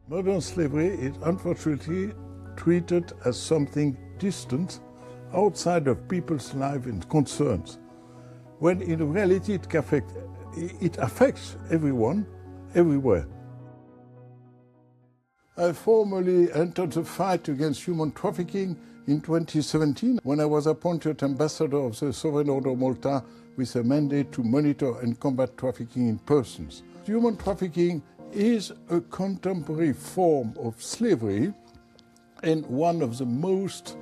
Modern slavery is unfortunately treated as something distant, outside of people's lives and concerns, when in reality it affects everyone, everywhere. I formally entered the fight against human trafficking in 2017 when I was appointed ambassador of the Sovereign Order of Malta with a mandate to monitor and combat trafficking in persons. Human trafficking is a contemporary form of slavery and one of the most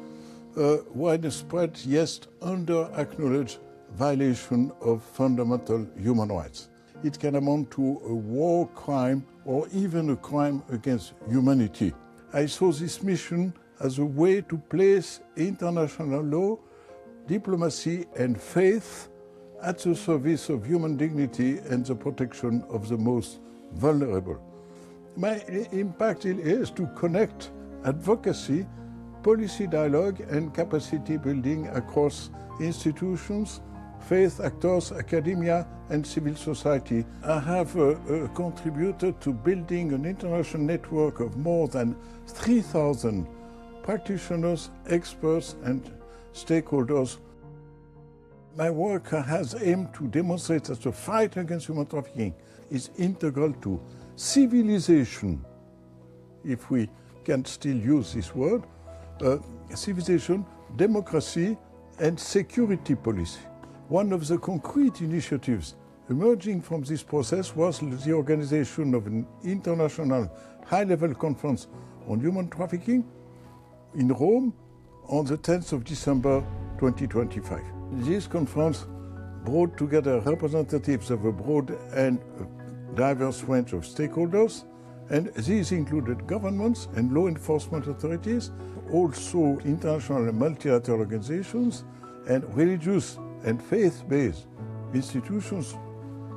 widespread, yet under-acknowledged violation of fundamental human rights. It can amount to a war crime or even a crime against humanity. I saw this mission as a way to place international law, diplomacy and faith at the service of human dignity and the protection of the most vulnerable. My impact is to connect advocacy, policy dialogue and capacity building across institutions, faith actors, academia and civil society. I have contributed to building an international network of more than 3,000 practitioners, experts and stakeholders. My work has aimed to demonstrate that the fight against human trafficking is integral to civilization, if we can still use this word, civilization, democracy and security policy. One of the concrete initiatives emerging from this process was the organization of an international high-level conference on human trafficking in Rome on the 10th of December 2025. This conference brought together representatives of a broad and diverse range of stakeholders, and these included governments and law enforcement authorities, also international and multilateral organizations, and religious and faith-based institutions,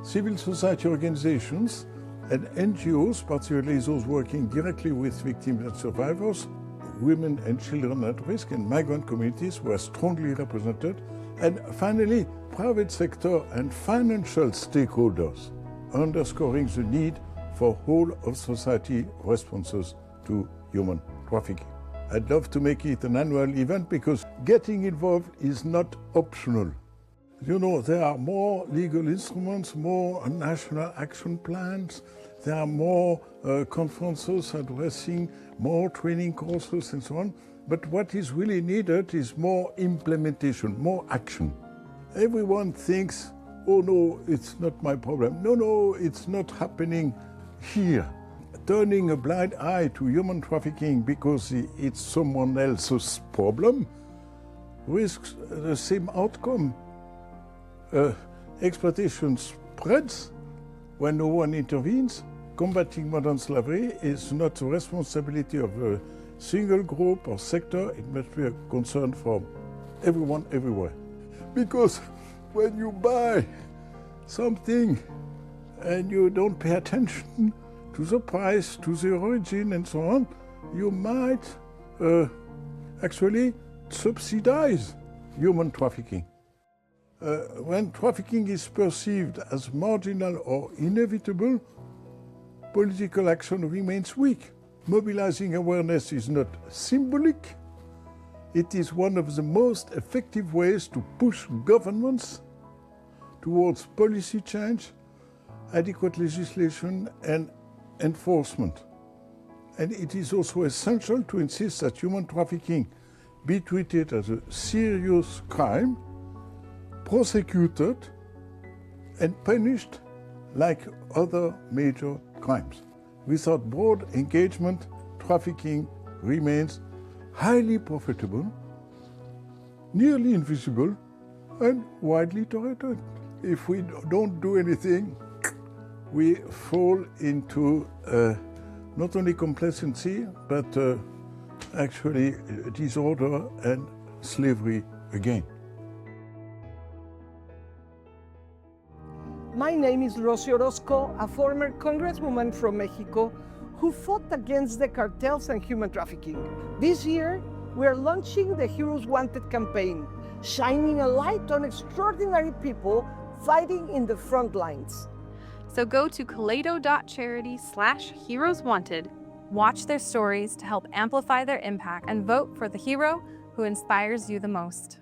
civil society organizations, and NGOs, particularly those working directly with victims and survivors. Women and children at risk and migrant communities were strongly represented. And finally, private sector and financial stakeholders, underscoring the need for whole of society responses to human trafficking. I'd love to make it an annual event because getting involved is not optional. You know, there are more legal instruments, more national action plans, there are more conferences addressing more training courses and so on. But what is really needed is more implementation, more action. Everyone thinks, oh no, it's not my problem. No, it's not happening here. Turning a blind eye to human trafficking because it's someone else's problem risks the same outcome. Exploitation spreads when no one intervenes. Combating modern slavery is not the responsibility of a single group or sector. It must be a concern for everyone, everywhere. Because when you buy something and you don't pay attention to the price, to the origin and so on, you might actually subsidize human trafficking. When trafficking is perceived as marginal or inevitable, political action remains weak. Mobilizing awareness is not symbolic. It is one of the most effective ways to push governments towards policy change, adequate legislation and enforcement. And it is also essential to insist that human trafficking be treated as a serious crime, prosecuted and punished like other major crimes. Without broad engagement, trafficking remains highly profitable, nearly invisible, and widely tolerated. If we don't do anything, we fall into not only complacency, but actually disorder and slavery again. My name is Rosy Orozco, a former congresswoman from Mexico who fought against the cartels and human trafficking. This year, we are launching the Heroes Wanted campaign, shining a light on extraordinary people fighting in the front lines. So go to kaleido.charity/heroeswanted Watch their stories to help amplify their impact and vote for the hero who inspires you the most.